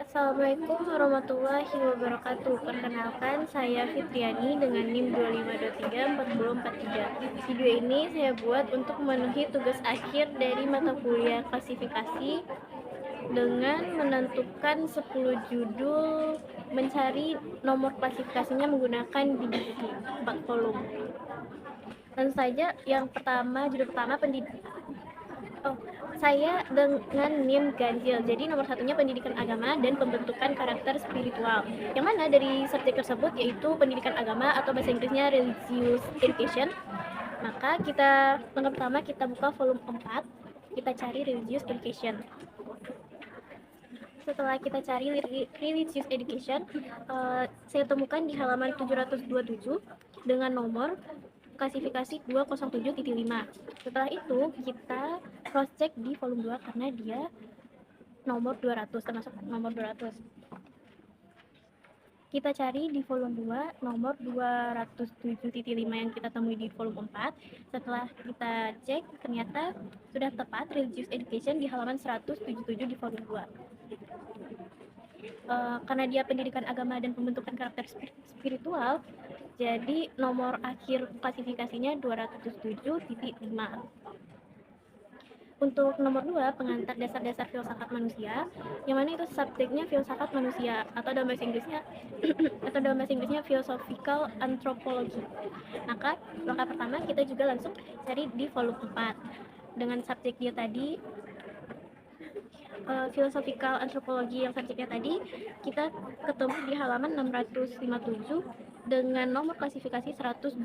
Assalamualaikum warahmatullahi wabarakatuh. Perkenalkan, saya Fitriani dengan NIM 25234043. Video ini saya buat untuk memenuhi tugas akhir dari mata kuliah klasifikasi dengan menentukan 10 judul, mencari nomor klasifikasinya menggunakan DBT 4 kolom. Tentu saja judul pertama Oh, saya dengan NIM ganjil. Jadi nomor satunya pendidikan agama dan pembentukan karakter spiritual. Yang mana dari subjek tersebut yaitu pendidikan agama atau bahasa Inggrisnya religious education. Maka langkah pertama kita buka volume 4, kita cari religious education. Setelah kita cari religious education, saya temukan di halaman 727 dengan nomor klasifikasi 207.5. Setelah itu kita cross check di volume 2 karena dia nomor 200, termasuk nomor 200. Kita cari di volume 2 nomor 207.5 yang kita temui di volume 4. Setelah kita cek, ternyata sudah tepat religious education di halaman 177 di volume 2. Karena dia pendidikan agama dan pembentukan karakter spiritual, jadi nomor akhir klasifikasinya 207.5. Untuk nomor 2, pengantar dasar-dasar filsafat manusia, yang mana itu subjeknya filsafat manusia atau dalam bahasa Inggrisnya philosophical anthropology. Maka langkah pertama kita juga langsung cari di volume 4 dengan subjek dia tadi, philosophical anthropology yang subjeknya tadi, kita ketemu di halaman 657 dengan nomor klasifikasi 128.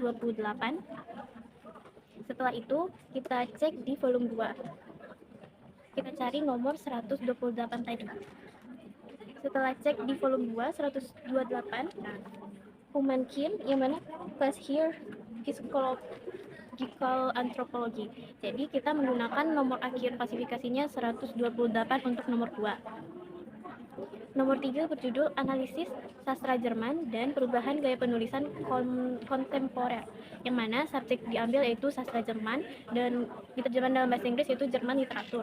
Setelah itu kita cek di volume 2, kita cari nomor 128 tadi. Setelah cek di volume 2 128, Humankind yang mana class here psychological anthropology. Jadi kita menggunakan nomor akhir klasifikasinya 128 untuk nomor 2. Nomor 3 berjudul Analisis Sastra Jerman dan Perubahan Gaya Penulisan Kontemporer, yang mana subjek diambil yaitu sastra Jerman dan diterjemahkan dalam bahasa Inggris yaitu Jerman Literatur.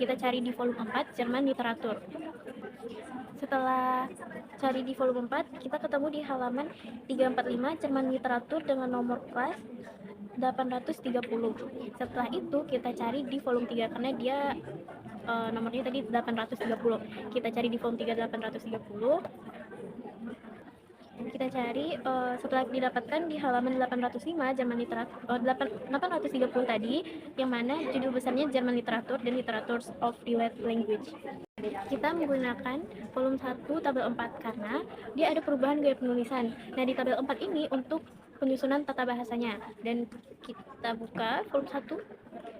Kita cari di volume 4 Jerman Literatur. Setelah cari di volume 4, kita ketemu di halaman 345 Jerman Literatur dengan nomor kelas 830. Setelah itu kita cari di volume 3 karena dia nomornya tadi 830. Kita cari di volume 3 830. Kita cari setelah didapatkan di halaman 805 Jerman Literatur 830 tadi, yang mana judul besarnya Jerman Literatur dan Literature of Related Language. Kita menggunakan volume 1 tabel 4 karena dia ada perubahan gaya penulisan. Nah, di tabel 4 ini untuk penyusunan tata bahasanya, dan kita buka volume 1.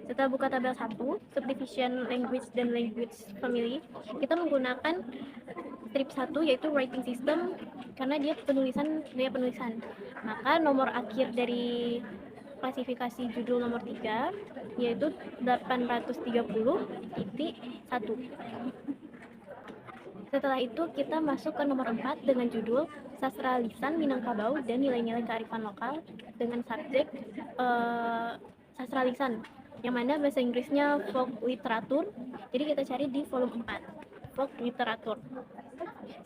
Setelah buka tabel 1, subdivision language dan language family, kita menggunakan strip 1 yaitu writing system karena dia gaya penulisan. Maka nomor akhir dari klasifikasi judul nomor 3 yaitu 830.1. Setelah itu kita masuk ke nomor 4 dengan judul Sastra Lisan Minangkabau dan Nilai-nilai Kearifan Lokal dengan subjek sastra lisan, yang mana bahasa Inggrisnya folk literatur. Jadi kita cari di volume 4 folk literatur.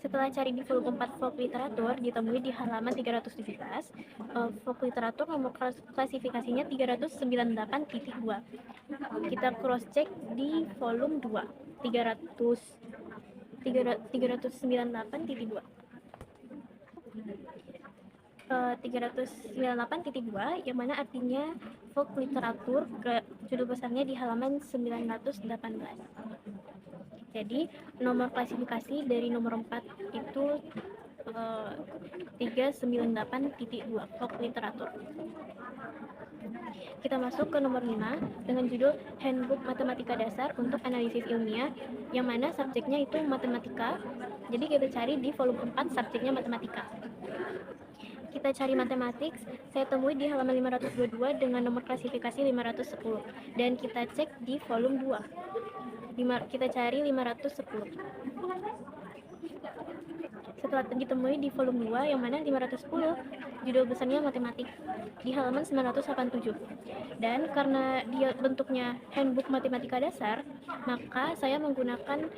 Setelah cari di volume 4 folk literatur, ditemui di halaman 317. Folk literatur nomor klasifikasinya 398.2. Kita cross check di volume 2 398.2. 398.2 yang mana artinya folk literatur, judul besarnya di halaman 918. Jadi nomor klasifikasi dari nomor 4 itu 398.2 folk literatur. Kita masuk ke nomor 5 dengan judul Handbook Matematika Dasar untuk Analisis Ilmiah, yang mana subjeknya itu matematika. Jadi kita cari di volume 4 subjeknya matematika. Kita cari matematik, saya temui di halaman 522 dengan nomor klasifikasi 510, dan kita cek di volume 2. Kita cari 510. Setelah telah ditemui di volume 2 yang mana 510, judul besarnya matematik, di halaman 987. Dan karena dia bentuknya handbook matematika dasar, maka saya menggunakan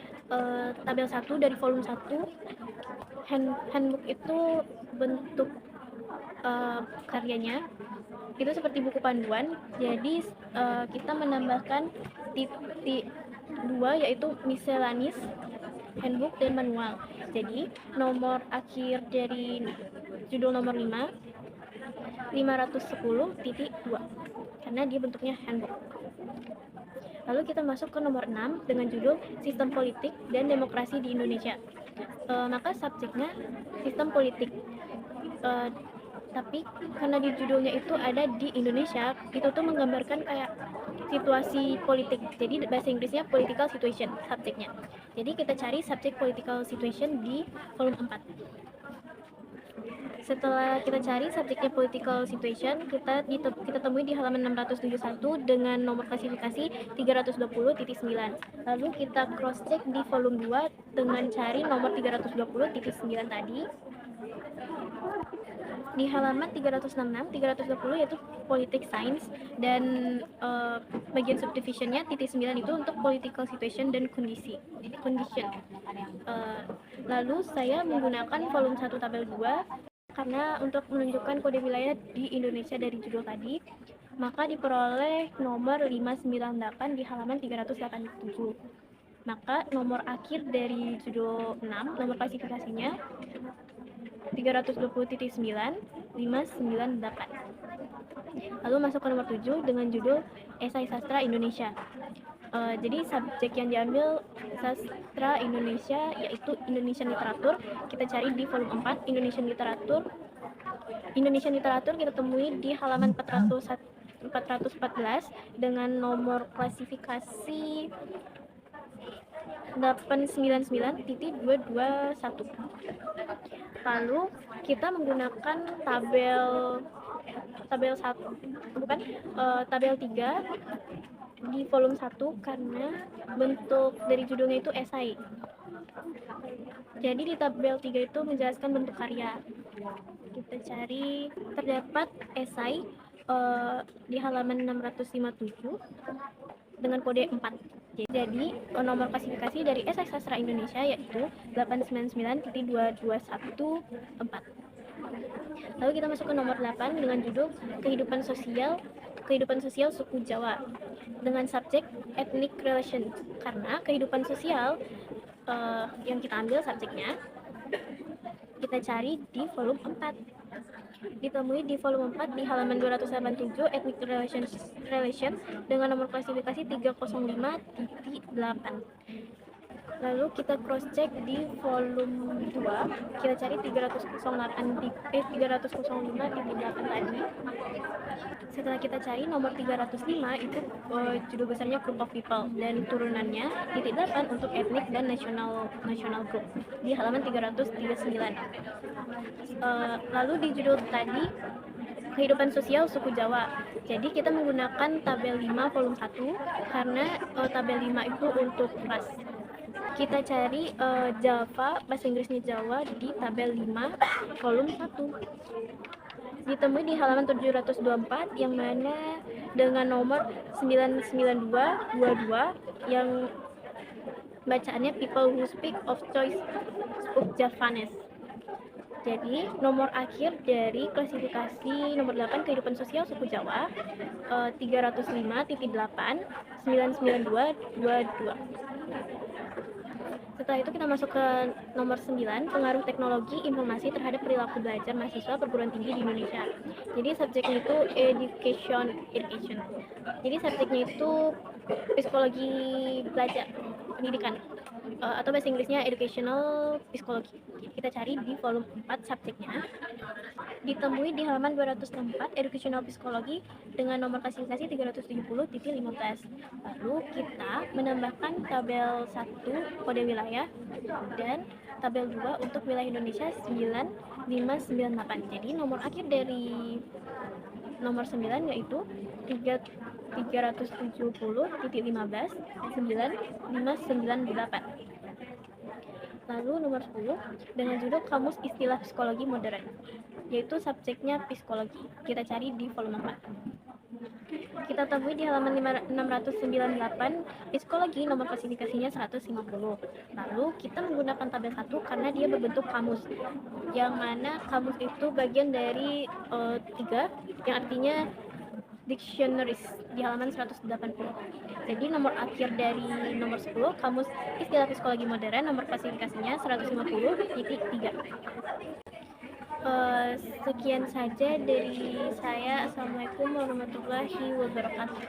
tabel 1 dari volume 1. Handbook itu bentuk karyanya itu seperti buku panduan, jadi kita menambahkan titik 2 yaitu miscellaneous, handbook, dan manual. Jadi nomor akhir dari judul nomor 510.2 karena dia bentuknya handbook. Lalu kita masuk ke nomor 6 dengan judul Sistem Politik dan Demokrasi di Indonesia. Maka subjeknya sistem politik. Tapi karena di judulnya itu ada di Indonesia, itu tuh menggambarkan kayak situasi politik. Jadi bahasa Inggrisnya political situation subjeknya. Jadi kita cari subjek political situation di volume 4. Setelah kita cari subjeknya political situation, kita temui di halaman 671 dengan nomor klasifikasi 320.9. Lalu kita cross check di volume 2 dengan cari nomor 320.9 tadi. Di halaman 366, 320 yaitu politik science, dan bagian subdivisionnya titik 9 itu untuk political situation dan condition. Lalu saya menggunakan volume 1 tabel 2 karena untuk menunjukkan kode wilayah di Indonesia dari judul tadi, maka diperoleh nomor 598 di halaman 387. Maka nomor akhir dari judul 6, nomor klasifikasinya 320.9, 598. Lalu masuk ke nomor 7 dengan judul Esai Sastra Indonesia. Jadi subjek yang diambil sastra Indonesia yaitu Indonesian Literatur. Kita cari di volume 4 Indonesian Literatur. Indonesian Literatur kita temui di halaman 414 dengan nomor klasifikasi 899.221. Lalu kita menggunakan tabel 3 di volume 1 karena bentuk dari judulnya itu esai. Jadi di tabel 3 itu menjelaskan bentuk karya. Kita cari, terdapat esai di halaman 657 dengan kode 4. Jadi nomor klasifikasi dari esai sastra Indonesia yaitu 899.221.4. Lalu kita masuk ke nomor 8 dengan judul Kehidupan Sosial Suku Jawa dengan subjek Ethnic Relations, karena kehidupan sosial yang kita ambil subjeknya kita cari di volume 4. Ditemui di volume 4 di halaman 287 Ethnic Relations dengan nomor klasifikasi 305.8. Lalu kita cross check di volume 2, kita cari 305.8 tadi. Setelah kita cari nomor 305 itu judul besarnya Group of People dan turunannya titik 8 untuk etnik dan national group di halaman 339. Lalu di judul tadi Kehidupan Sosial Suku Jawa. Jadi kita menggunakan tabel 5 volume 1 karena tabel 5 itu untuk ras. Kita cari Java, bahasa Inggrisnya Jawa di tabel 5 volume 1. Ditemui di halaman 724 yang mana dengan nomor 99222 yang bacaannya People Who Speak of Choice Spoke Javanese. Jadi nomor akhir dari klasifikasi nomor 8 Kehidupan Sosial Suku Jawa 305.8 99222. Setelah itu kita masuk ke nomor 9, pengaruh teknologi informasi terhadap perilaku belajar mahasiswa perguruan tinggi di Indonesia. Jadi subjeknya itu education. Jadi subjeknya itu psikologi belajar, pendidikan, atau bahasa Inggrisnya educational psychology. Kita cari di volume 4 subjeknya. Ditemui di halaman 204 educational psychology dengan nomor klasifikasi 370.15. Lalu kita menambahkan tabel 1 kode wilayah dan tabel 2 untuk wilayah Indonesia 9598. Jadi nomor akhir dari nomor 9 yaitu 370.15 9598. Lalu nomor 10 dengan judul Kamus Istilah Psikologi Modern, yaitu subjeknya psikologi. Kita cari di volume 4. Kita temui di halaman 698, psikologi nomor klasifikasinya 150. Lalu kita menggunakan tabel 1 karena dia berbentuk kamus, yang mana kamus itu bagian dari 3, yang artinya dictionaries di halaman 180. Jadi nomor akhir dari nomor 10, kamus istilah psikologi modern, nomor klasifikasinya 150.3. Sekian saja dari saya. Assalamualaikum warahmatullahi wabarakatuh.